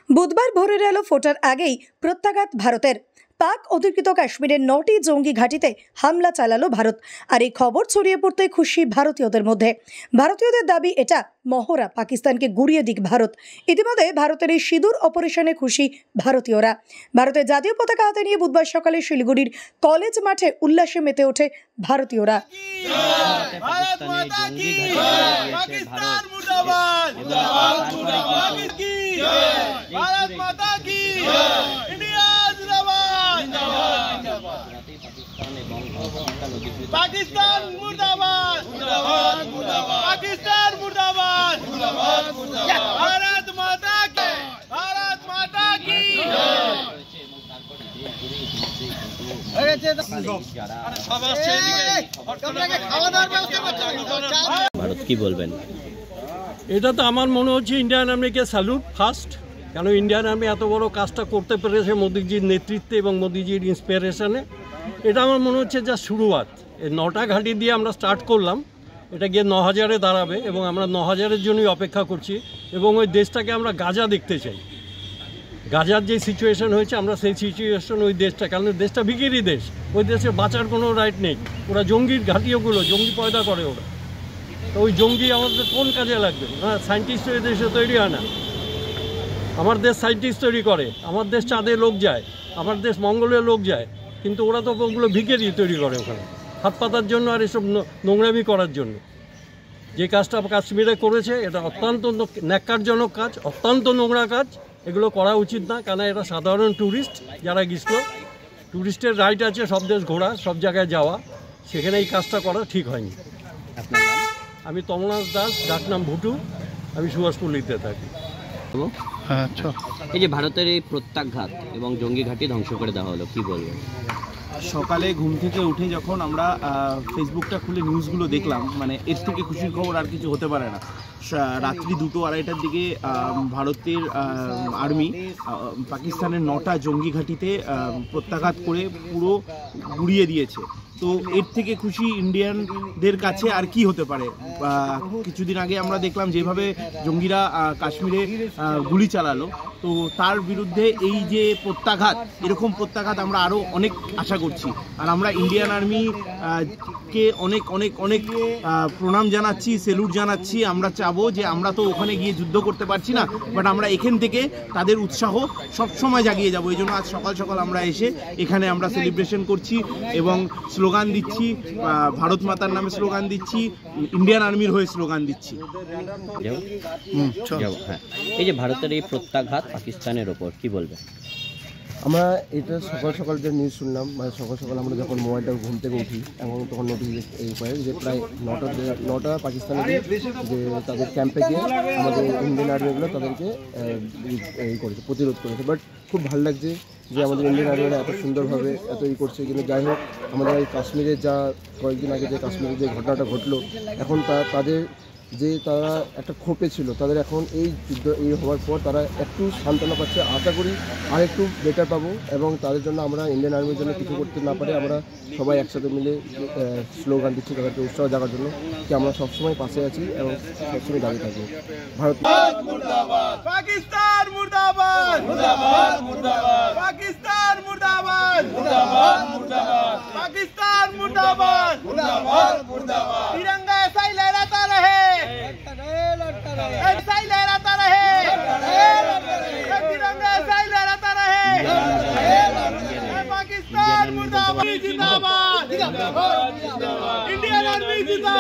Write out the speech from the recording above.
বুধবার ভোরের আলো ফোটার আগেই প্রত্যাঘাত ভারতের। পাক অধিকৃত কাশ্মীরের 9টি জঙ্গি ঘাঁটিতে হামলা চালালো ভারত। আর এই খবর ছড়িয়ে পড়তে খুশি ভারতীয়দের মধ্যে। ভারতীয়দের দাবি, এটা মহড়া, পাকিস্তানকে গুড়িয়ে দিক ভারত। ইতিমধ্যে ভারতের এই সিঁদুর অপারেশনে খুশি ভারতীয়রা। ভারতের জাতীয় পতাকা হাতে নিয়ে বুধবার সকালে শিলিগুড়ির কলেজ মাঠে উল্লাসে মেতে ওঠে ভারতীয়রা। पाकिस्तान मुर्दाबाद, पाकिस्तान मुर्दाबाद, भारत माता की, भारत माता की। ভারত কি বলবেন? এটা তো আমার মনে হচ্ছে ইন্ডিয়ান আর্মিকে স্যালুট ফার্স্ট, কেন ইন্ডিয়ান আর্মি এত বড় কাজটা করতে পেরেছে মোদিজির নেতৃত্বে এবং মোদিজির ইন্সপিরেশনে। এটা আমার মনে হচ্ছে যা শুরুয়াত। এই 9টা ঘাঁটি দিয়ে আমরা স্টার্ট করলাম, এটা গিয়ে 9000-এ দাঁড়াবে এবং আমরা 9000-এর জন্যই অপেক্ষা করছি। এবং ওই দেশটাকে আমরা গাজা দেখতে চাই। গাজার যে সিচুয়েশন হয়েছে, আমরা সেই সিচুয়েশন ওই দেশটা, কারণ দেশটা ভিখিরি দেশ, ওই দেশে বাঁচার কোনো রাইট নেই। ওরা জঙ্গির ঘাঁটিওগুলো জঙ্গি পয়দা করে ওরা। তো ওই জঙ্গি আমাদের কোন কাজে লাগবে? হ্যাঁ, সায়েন্টিস্ট ওই দেশে তৈরি হয় না। আমার দেশ সায়েন্টিস্ট তৈরি করে, আমার দেশ চাঁদে লোক যায়, আমার দেশ মঙ্গলে লোক যায়, কিন্তু ওরা তো ওগুলো ভিখিরি তৈরি করে ওখানে হাত পাতার জন্য আর এসব নোংরামি করার জন্য। যে কাজটা কাশ্মীরে করেছে এটা অত্যন্ত ন্যাক্কারজনক কাজ, অত্যন্ত নোংরা কাজ। এগুলো করা উচিত না, কারণ এটা সাধারণ ট্যুরিস্ট যারা গেছিল, ট্যুরিস্টের রাইট আছে সব দেশ ঘোরা, সব জায়গায় যাওয়া, সেখানে এই কাজটা করা ঠিক হয়নি। আমি তমনাথ দাস, ডাকনাম ভুটু, আমি সুভাষপল্লিতে থাকি। এই যে ভারতের এই প্রত্যাঘাত এবং জঙ্গি ঘাঁটি ধ্বংস করে দেওয়া হলো, কি বলবেন? সকালে ঘুম থেকে উঠে যখন আমরা ফেসবুকটা খুলে নিউজগুলো দেখলাম, মানে এর থেকে খুশির খবর আর কিছু হতে পারে না। রাত্রি 2-2:30টার দিকে ভারতের আর্মি পাকিস্তানের 9টা জঙ্গি ঘাঁটিতে প্রত্যাঘাত করে পুরো গুড়িয়ে দিয়েছে। তো এর থেকে খুশি ইন্ডিয়ানদের কাছে আর কি হতে পারে। কিছুদিন আগে আমরা দেখলাম যেভাবে জঙ্গিরা কাশ্মীরে গুলি চালালো, তো তার বিরুদ্ধে এই যে প্রত্যাঘাত, এরকম প্রত্যাঘাত আমরা আরও অনেক আশা করছি। আর আমরা ইন্ডিয়ান আর্মি কে অনেক অনেক অনেক প্রণাম জানাচ্ছি, সেলুট জানাচ্ছি। আমরা চাবো যে আমরা তো ওখানে গিয়ে যুদ্ধ করতে পারছি না, বাট আমরা এখান থেকে তাদের উৎসাহ সবসময় জাগিয়ে যাবো। এই জন্য আজ সকাল সকাল আমরা এসে এখানে আমরা সেলিব্রেশন করছি এবং স্লোগান দিচ্ছি, ভারত মাতার নামে স্লোগান দিচ্ছি, ইন্ডিয়ান আর্মির হয়ে স্লোগান দিচ্ছি। এই যে ভারতের এই প্রত্যাঘাত পাকিস্তানের ওপর, কি বলবেন? আমরা এটা সকাল সকাল যে নিউজ শুনলাম, মানে সকাল সকাল আমরা যখন মোবাইলটা ঘুম থেকে উঠি এবং তখন নোটিফিকেশন এই পাই যে প্রায় 9টা পাকিস্তানের যে তাদের ক্যাম্পে গিয়ে আমাদের ইন্ডিয়ান আর্মিগুলো তাদেরকে এই করেছে, প্রতিরোধ করেছে। বাট খুব ভালো লাগছে যে আমাদের ইন্ডিয়ান আর্মিরা এত সুন্দরভাবে এত করছে। কিন্তু যাই হোক, আমাদের এই কাশ্মীরে যা কয়েকদিন আগে যে কাশ্মীরে যে ঘটনাটা ঘটলো, এখন তাদের যে তারা একটা ক্ষোভে ছিল, তাদের এখন এই যুদ্ধ এই হওয়ার পর তারা একটু সান্ত্বনা পাচ্ছে। আশা করি আর একটু বেটার পাবো এবং তাদের জন্য আমরা ইন্ডিয়ান আর্মির জন্য কিছু করতে না পারে আমরা সবাই একসাথে মিলে স্লোগান দিচ্ছি তাদেরকে উৎসাহ জাগার জন্য, কি আমরা সবসময় পাশে আছি এবং সবসময় দাঁড়িয়ে থাকবো। ভারত পাকিস্তান মুর্দাবাদ, পাকিস্তান মুর্দাবাদ, पाकिस्तान मुर्दाबाद, तिरंगा ऐसा ही लहराता रहे, ऐसा ही लहराता रहे, तिरंगा ऐसा ही लहराता रहे। पाकिस्तान मुर्दाबाद, जिंदाबाद, इंडियन आर्मी जिंदाबाद।